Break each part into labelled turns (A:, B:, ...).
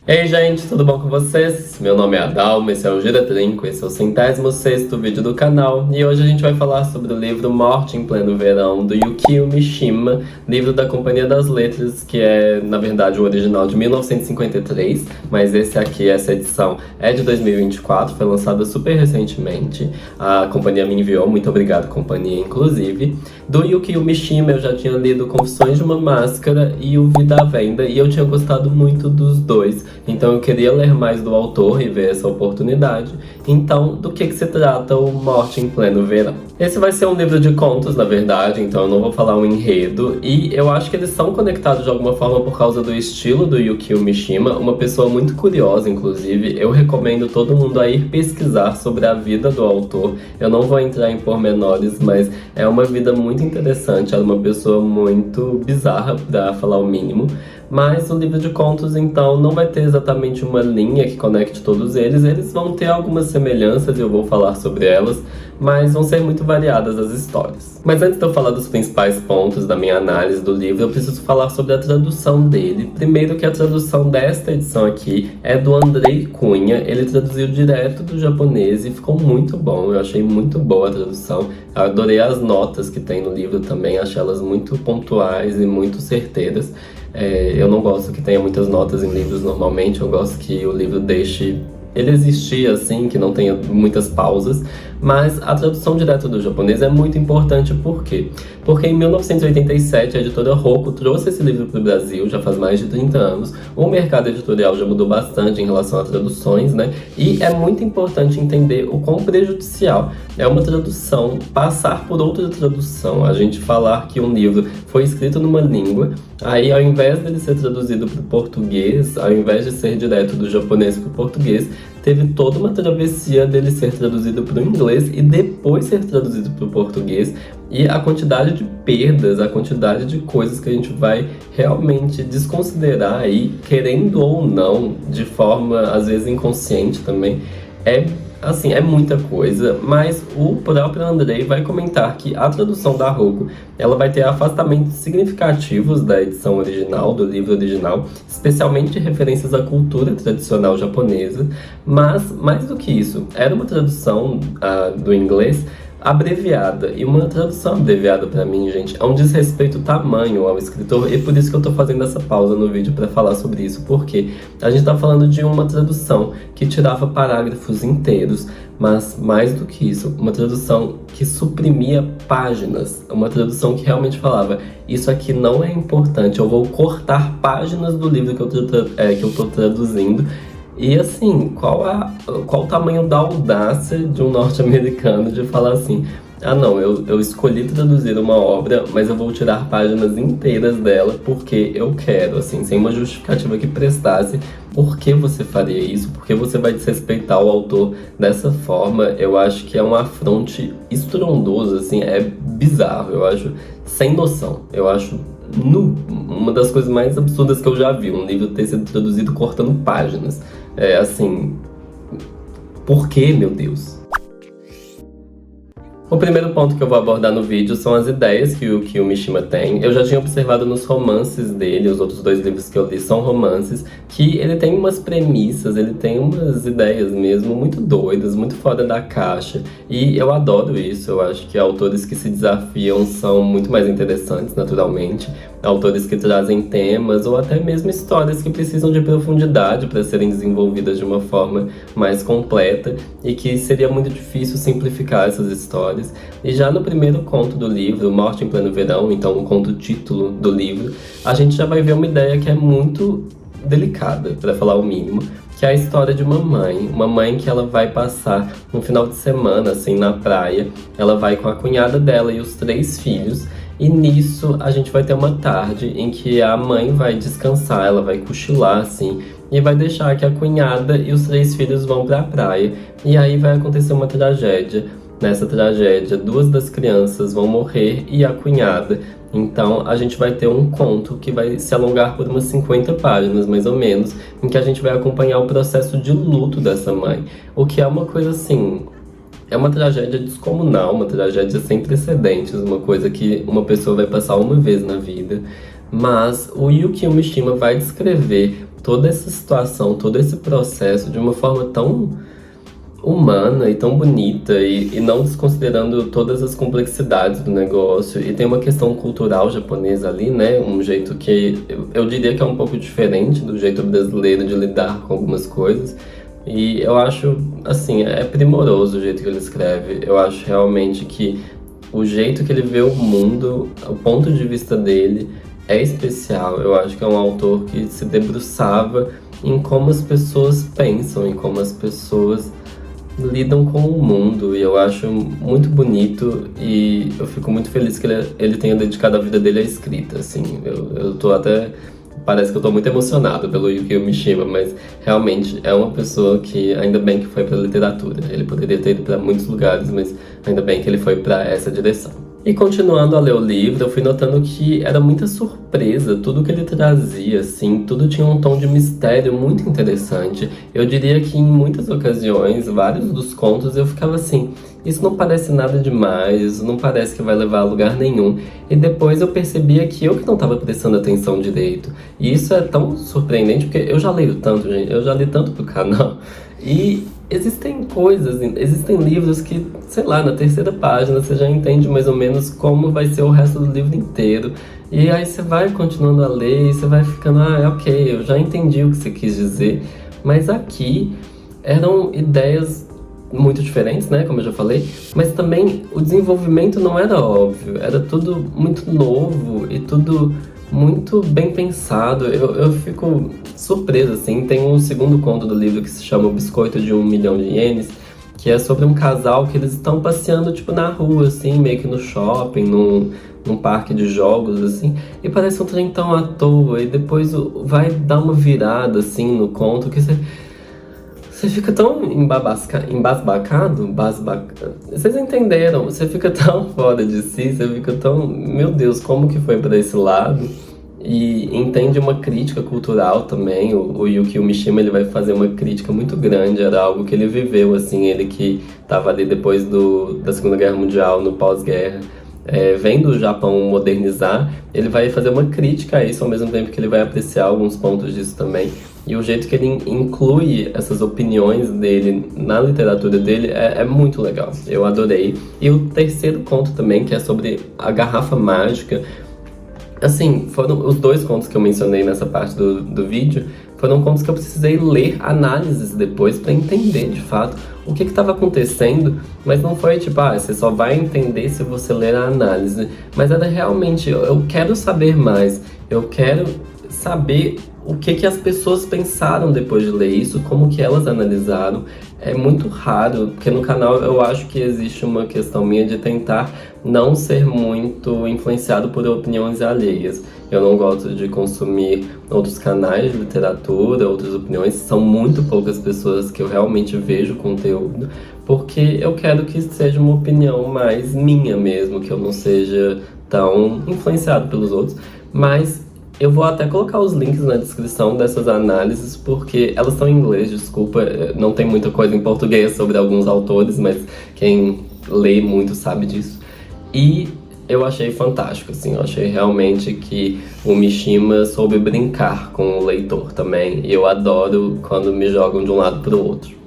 A: Ei gente, tudo bom com vocês? Meu nome é Adalma, esse é o Gira Trinco, esse é o 106º vídeo do canal e hoje a gente vai falar sobre o livro Morte em Pleno Verão, do Yukio Mishima, livro da Companhia das Letras, que é, na verdade, o original de 1953, mas essa edição é de 2024, foi lançada super recentemente, a companhia me enviou, muito obrigado companhia, inclusive. Do Yukio Mishima eu já tinha lido Confissões de uma Máscara e O Vida à Venda, e eu tinha gostado muito dos dois. Então eu queria ler mais do autor e ver essa oportunidade. Então, do que se trata o Morte em Pleno Verão? Esse vai ser um livro de contos, na verdade, então eu não vou falar um enredo. E eu acho que eles são conectados de alguma forma por causa do estilo do Yukio Mishima, uma pessoa muito curiosa, inclusive. Eu recomendo todo mundo a ir pesquisar sobre a vida do autor. Eu não vou entrar em pormenores, mas é uma vida muito interessante. Ela é uma pessoa muito bizarra, pra falar o mínimo. Mas o livro de contos, então, não vai ter exatamente uma linha que conecte todos eles. Eles vão ter algumas semelhanças e eu vou falar sobre elas, mas vão ser muito variadas as histórias. Mas antes de eu falar dos principais pontos da minha análise do livro, eu preciso falar sobre a tradução dele. Primeiro que a tradução desta edição aqui é do Andrei Cunha. Ele traduziu direto do japonês e ficou muito bom. Eu achei muito boa a tradução. Eu adorei as notas que tem no livro também. Achei elas muito pontuais e muito certeiras. Eu não gosto que tenha muitas notas em livros normalmente, eu gosto que o livro deixe ele existir assim, que não tenha muitas pausas, mas a tradução direta do japonês é muito importante. Por quê? Porque em 1987 a editora Roku trouxe esse livro para o Brasil, já faz mais de 30 anos. O mercado editorial já mudou bastante em relação a traduções, né? E é muito importante entender o quão prejudicial é uma tradução passar por outra tradução. A gente falar que um livro foi escrito numa língua, aí ao invés dele ser traduzido para o português, ao invés de ser direto do japonês para o português, teve toda uma travessia dele ser traduzido para o inglês e depois ser traduzido para o português. E a quantidade de perdas, a quantidade de coisas que a gente vai realmente desconsiderar aí, querendo ou não, de forma às vezes inconsciente também, é muita coisa, mas o próprio Andrei vai comentar que a tradução da Roku, ela vai ter afastamentos significativos da edição original, do livro original, especialmente referências à cultura tradicional japonesa, mas, mais do que isso, era uma tradução do inglês abreviada, e uma tradução abreviada pra mim, gente, é um desrespeito tamanho ao escritor, e por isso que eu tô fazendo essa pausa no vídeo pra falar sobre isso, porque a gente tá falando de uma tradução que tirava parágrafos inteiros, mas mais do que isso, uma tradução que suprimia páginas, uma tradução que realmente falava, isso aqui não é importante, eu vou cortar páginas do livro que eu tô traduzindo. E assim, qual o tamanho da audácia de um norte-americano de falar assim, ah não, eu escolhi traduzir uma obra, mas eu vou tirar páginas inteiras dela porque eu quero, assim, sem uma justificativa que prestasse. Por que você faria isso? Por que você vai desrespeitar o autor dessa forma? Eu acho que é um afronte estrondoso, assim, é bizarro, eu acho sem noção, eu acho uma das coisas mais absurdas que eu já vi, um livro ter sido traduzido cortando páginas. Assim, por que, meu Deus? O primeiro ponto que eu vou abordar no vídeo são as ideias que o Mishima tem. Eu já tinha observado nos romances dele, os outros dois livros que eu li são romances, que ele tem umas premissas, ele tem umas ideias mesmo muito doidas, muito fora da caixa. E eu adoro isso, eu acho que autores que se desafiam são muito mais interessantes, naturalmente. Autores que trazem temas ou até mesmo histórias que precisam de profundidade para serem desenvolvidas de uma forma mais completa e que seria muito difícil simplificar essas histórias. E já no primeiro conto do livro, Morte em Pleno Verão, então o conto título do livro, a gente já vai ver uma ideia que é muito delicada, para falar o mínimo, que é a história de uma mãe que ela vai passar um final de semana assim na praia. Ela vai com a cunhada dela e os 3 filhos. E nisso a gente vai ter uma tarde em que a mãe vai descansar, ela vai cochilar assim, e vai deixar que a cunhada e os 3 filhos vão pra praia. E aí vai acontecer uma tragédia. Nessa tragédia, 2 das crianças vão morrer e a cunhada. Então a gente vai ter um conto que vai se alongar por umas 50 páginas, mais ou menos, em que a gente vai acompanhar o processo de luto dessa mãe. O que é uma coisa assim, é uma tragédia descomunal, uma tragédia sem precedentes, uma coisa que uma pessoa vai passar uma vez na vida. Mas o Yukio Mishima vai descrever toda essa situação, todo esse processo de uma forma tão humana e tão bonita e não desconsiderando todas as complexidades do negócio. E tem uma questão cultural japonesa ali, né? Um jeito que eu diria que é um pouco diferente do jeito brasileiro de lidar com algumas coisas. E eu acho, assim, é primoroso o jeito que ele escreve. Eu acho realmente que o jeito que ele vê o mundo, o ponto de vista dele é especial. Eu acho que é um autor que se debruçava em como as pessoas pensam, em como as pessoas lidam com o mundo, e eu acho muito bonito, e eu fico muito feliz que ele tenha dedicado a vida dele à escrita, assim. Eu tô até... Parece que eu tô muito emocionado pelo Yukio Mishima, mas realmente é uma pessoa que ainda bem que foi pra literatura. Ele poderia ter ido pra muitos lugares, mas ainda bem que ele foi pra essa direção. E continuando a ler o livro, eu fui notando que era muita surpresa tudo que ele trazia, assim, tudo tinha um tom de mistério muito interessante. Eu diria que em muitas ocasiões, vários dos contos, eu ficava assim, isso não parece nada demais, não parece que vai levar a lugar nenhum. E depois eu percebia que eu que não estava prestando atenção direito. E isso é tão surpreendente, porque eu já leio tanto, gente, eu já li tanto pro canal. E existem coisas, existem livros que, sei lá, na terceira página você já entende mais ou menos como vai ser o resto do livro inteiro. E aí você vai continuando a ler e você vai ficando, ok, eu já entendi o que você quis dizer. Mas aqui eram ideias muito diferentes, né, como eu já falei, mas também o desenvolvimento não era óbvio, era tudo muito novo e tudo muito bem pensado. Eu fico surpresa, assim. Tem um segundo conto do livro que se chama O Biscoito de 1.000.000 de Ienes, que é sobre um casal que eles estão passeando, tipo, na rua, assim, meio que no shopping, num parque de jogos, assim, e parece um trem tão à toa, e depois vai dar uma virada, assim, no conto, que você fica tão embasbacado, vocês entenderam, você fica tão fora de si, você fica tão, meu Deus, como que foi pra esse lado? E entende uma crítica cultural também. O Yukio Mishima, ele vai fazer uma crítica muito grande, era algo que ele viveu, assim, ele que estava ali depois da Segunda Guerra Mundial, no pós-guerra, vendo o Japão modernizar, ele vai fazer uma crítica a isso, ao mesmo tempo que ele vai apreciar alguns pontos disso também. E o jeito que ele inclui essas opiniões dele na literatura dele é muito legal. Eu adorei. E o terceiro conto também, que é sobre a garrafa mágica. Assim, foram os dois contos que eu mencionei nessa parte do vídeo, foram contos que eu precisei ler análises depois para entender de fato o que estava acontecendo, mas não foi tipo, você só vai entender se você ler a análise. Mas era realmente, eu quero saber mais, eu quero saber o que as pessoas pensaram depois de ler isso, como que elas analisaram. É muito raro, porque no canal eu acho que existe uma questão minha de tentar não ser muito influenciado por opiniões alheias. Eu não gosto de consumir outros canais de literatura, outras opiniões. São muito poucas pessoas que eu realmente vejo conteúdo, porque eu quero que seja uma opinião mais minha mesmo, que eu não seja tão influenciado pelos outros. Mas eu vou até colocar os links na descrição dessas análises, porque elas estão em inglês, desculpa, não tem muita coisa em português sobre alguns autores, mas quem lê muito sabe disso. E eu achei fantástico, assim, eu achei realmente que o Mishima soube brincar com o leitor também, e eu adoro quando me jogam de um lado para o outro.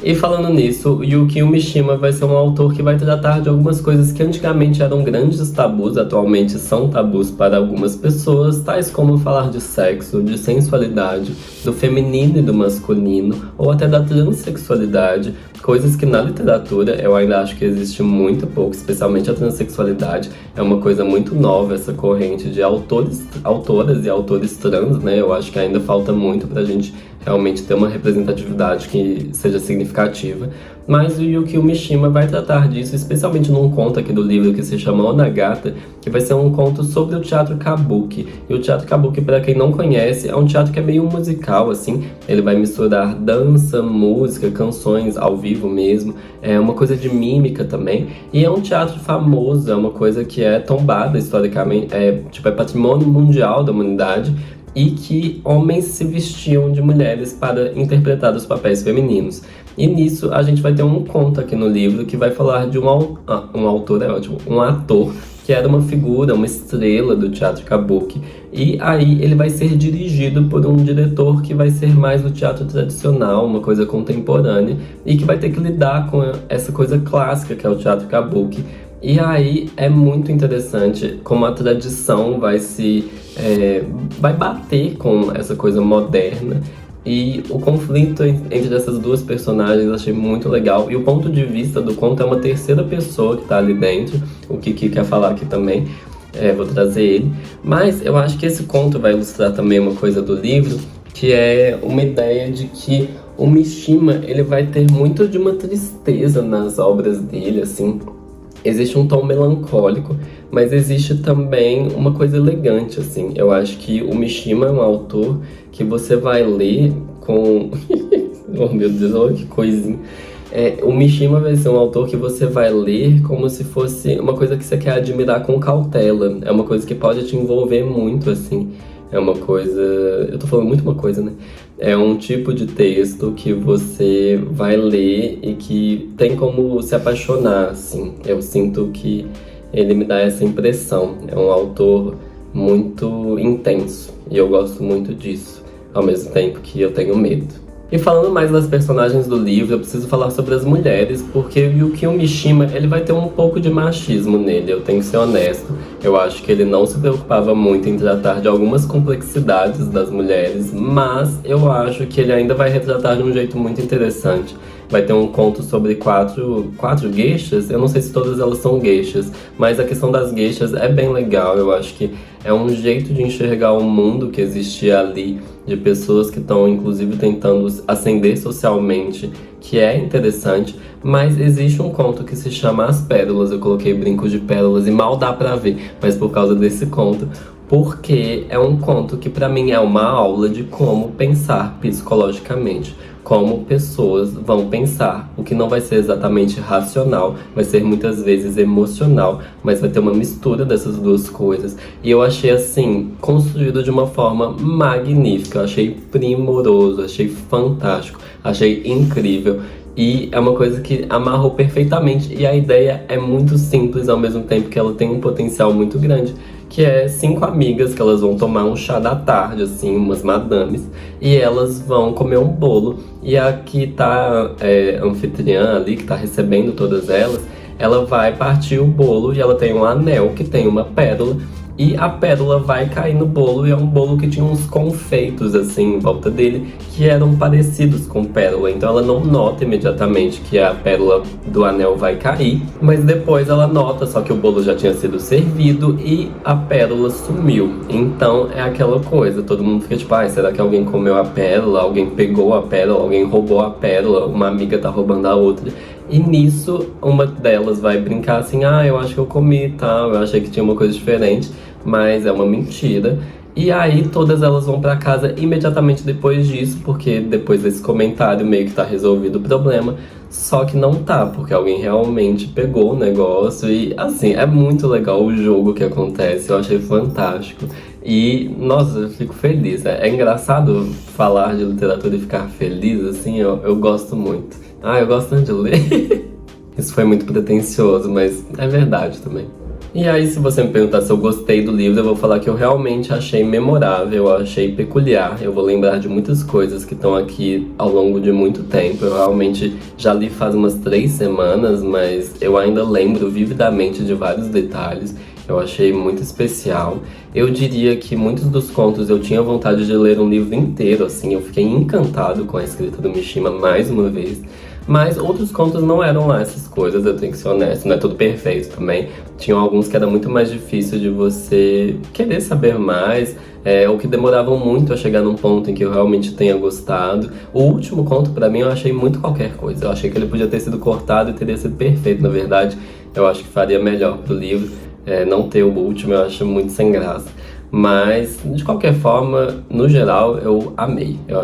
A: E falando nisso, o Yukio Mishima vai ser um autor que vai tratar de algumas coisas que antigamente eram grandes tabus, atualmente são tabus para algumas pessoas, tais como falar de sexo, de sensualidade, do feminino e do masculino, ou até da transexualidade, coisas que na literatura eu ainda acho que existe muito pouco, especialmente a transexualidade. É uma coisa muito nova essa corrente de autoras e autores trans, né? Eu acho que ainda falta muito pra gente realmente ter uma representatividade que seja significativa. Mas o Yukio Mishima vai tratar disso, especialmente num conto aqui do livro que se chama Onagata, que vai ser um conto sobre o teatro kabuki. E o teatro kabuki, para quem não conhece, é um teatro que é meio musical, assim. Ele vai misturar dança, música, canções ao vivo mesmo. É uma coisa de mímica também. E é um teatro famoso, é uma coisa que é tombada historicamente, é patrimônio mundial da humanidade, e que homens se vestiam de mulheres para interpretar os papéis femininos. E nisso a gente vai ter um conto aqui no livro que vai falar de um autor, um ator que era uma figura, uma estrela do teatro kabuki. E aí ele vai ser dirigido por um diretor que vai ser mais do teatro tradicional, uma coisa contemporânea, e que vai ter que lidar com essa coisa clássica que é o teatro kabuki. E aí é muito interessante como a tradição vai bater com essa coisa moderna. E o conflito entre essas duas personagens eu achei muito legal. E o ponto de vista do conto é uma terceira pessoa que tá ali dentro. O Kiki quer falar aqui também, vou trazer ele. Mas eu acho que esse conto vai ilustrar também uma coisa do livro, que é uma ideia de que o Mishima, ele vai ter muito de uma tristeza nas obras dele, assim. Existe um tom melancólico, mas existe também uma coisa elegante, assim. Eu acho que o Mishima é um autor que você vai ler com... oh, meu Deus, olha que coisinha. O Mishima vai ser um autor que você vai ler como se fosse uma coisa que você quer admirar com cautela. É uma coisa que pode te envolver muito, assim. É uma coisa... Eu tô falando muito uma coisa, né? É um tipo de texto que você vai ler e que tem como se apaixonar, assim. Eu sinto que ele me dá essa impressão. É um autor muito intenso e eu gosto muito disso, ao mesmo tempo que eu tenho medo. E falando mais das personagens do livro, eu preciso falar sobre as mulheres, porque o Yukio Mishima, ele vai ter um pouco de machismo nele, eu tenho que ser honesto. Eu acho que ele não se preocupava muito em tratar de algumas complexidades das mulheres, mas eu acho que ele ainda vai retratar de um jeito muito interessante. Vai ter um conto sobre quatro geishas, eu não sei se todas elas são geishas, mas a questão das geishas é bem legal, eu acho que é um jeito de enxergar o mundo que existia ali, de pessoas que estão inclusive tentando ascender socialmente, que é interessante, mas existe um conto que se chama As Pérolas, eu coloquei brincos de pérolas e mal dá pra ver, mas por causa desse conto, porque é um conto que pra mim é uma aula de como pensar psicologicamente, como pessoas vão pensar, o que não vai ser exatamente racional, vai ser muitas vezes emocional, mas vai ter uma mistura dessas duas coisas. E eu achei assim, construído de uma forma magnífica, eu achei primoroso, achei fantástico, achei incrível. E é uma coisa que amarrou perfeitamente, e a ideia é muito simples ao mesmo tempo que ela tem um potencial muito grande, que é 5 amigas que elas vão tomar um chá da tarde, assim, umas madames, e elas vão comer um bolo, e a que tá anfitriã ali, que tá recebendo todas elas, ela vai partir o bolo e ela tem um anel que tem uma pérola, e a pérola vai cair no bolo, e é um bolo que tinha uns confeitos assim em volta dele que eram parecidos com pérola. Então ela não nota imediatamente que a pérola do anel vai cair, mas depois ela nota, só que o bolo já tinha sido servido e a pérola sumiu. Então é aquela coisa, todo mundo fica tipo, ai, será que alguém comeu a pérola? Alguém pegou a pérola? Alguém roubou a pérola? Uma amiga tá roubando a outra. E nisso, uma delas vai brincar assim, eu acho que eu comi e tal, eu achei que tinha uma coisa diferente, mas é uma mentira. E aí todas elas vão pra casa imediatamente depois disso, porque depois desse comentário meio que tá resolvido o problema. Só que não tá, porque alguém realmente pegou o negócio e, assim, é muito legal o jogo que acontece, eu achei fantástico. E, nossa, eu fico feliz, é engraçado falar de literatura e ficar feliz, assim, eu gosto muito. Eu gosto tanto de ler. Isso foi muito pretensioso, mas é verdade também. E aí, se você me perguntar se eu gostei do livro, eu vou falar que eu realmente achei memorável, eu achei peculiar. Eu vou lembrar de muitas coisas que estão aqui ao longo de muito tempo. Eu realmente já li faz umas 3 semanas, mas eu ainda lembro vividamente de vários detalhes. Eu achei muito especial. Eu diria que muitos dos contos eu tinha vontade de ler um livro inteiro, assim. Eu fiquei encantado com a escrita do Mishima mais uma vez. Mas outros contos não eram lá essas coisas, eu tenho que ser honesto, não é tudo perfeito também. Tinham alguns que era muito mais difícil de você querer saber mais, ou que demoravam muito a chegar num ponto em que eu realmente tenha gostado. O último conto, pra mim, eu achei muito qualquer coisa. Eu achei que ele podia ter sido cortado e teria sido perfeito, na verdade. Eu acho que faria melhor pro livro. Não ter o último, eu acho muito sem graça. Mas, de qualquer forma, no geral, eu amei. Eu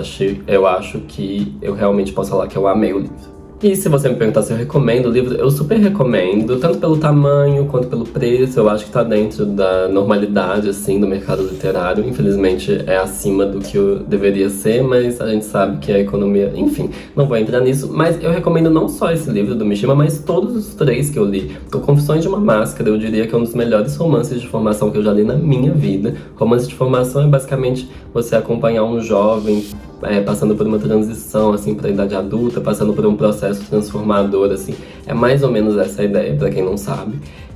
A: acho que eu realmente posso falar que eu amei o livro. E se você me perguntar se eu recomendo o livro, eu super recomendo, tanto pelo tamanho quanto pelo preço. Eu acho que tá dentro da normalidade, assim, do mercado literário. Infelizmente é acima do que deveria ser, mas a gente sabe que a economia... Enfim, não vou entrar nisso. Mas eu recomendo não só esse livro do Mishima, mas todos os 3 que eu li. O Confissões de uma Máscara, eu diria que é um dos melhores romances de formação que eu já li na minha vida. Romance de formação é basicamente você acompanhar um jovem passando por uma transição, assim, pra idade adulta, passando por um processo transformador, assim. É mais ou menos essa a ideia, pra quem não sabe.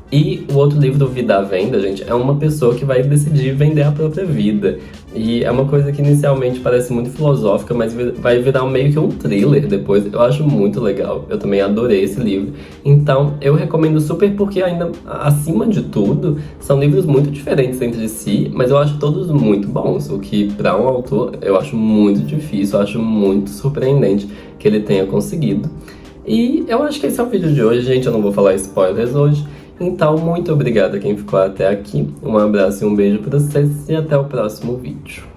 A: E o outro livro, Vida à Venda, gente, é uma pessoa que vai decidir vender a própria vida. E é uma coisa que inicialmente parece muito filosófica, mas vai virar meio que um thriller depois. Eu acho muito legal. Eu também adorei esse livro. Então, eu recomendo super porque ainda, acima de tudo, são livros muito diferentes entre si, mas eu acho todos muito bons. O que, para um autor, eu acho muito difícil, eu acho muito surpreendente que ele tenha conseguido. E eu acho que esse é o vídeo de hoje, gente. Eu não vou falar spoilers hoje. Então, muito obrigado a quem ficou até aqui. Um abraço e um beijo pra vocês e até o próximo vídeo.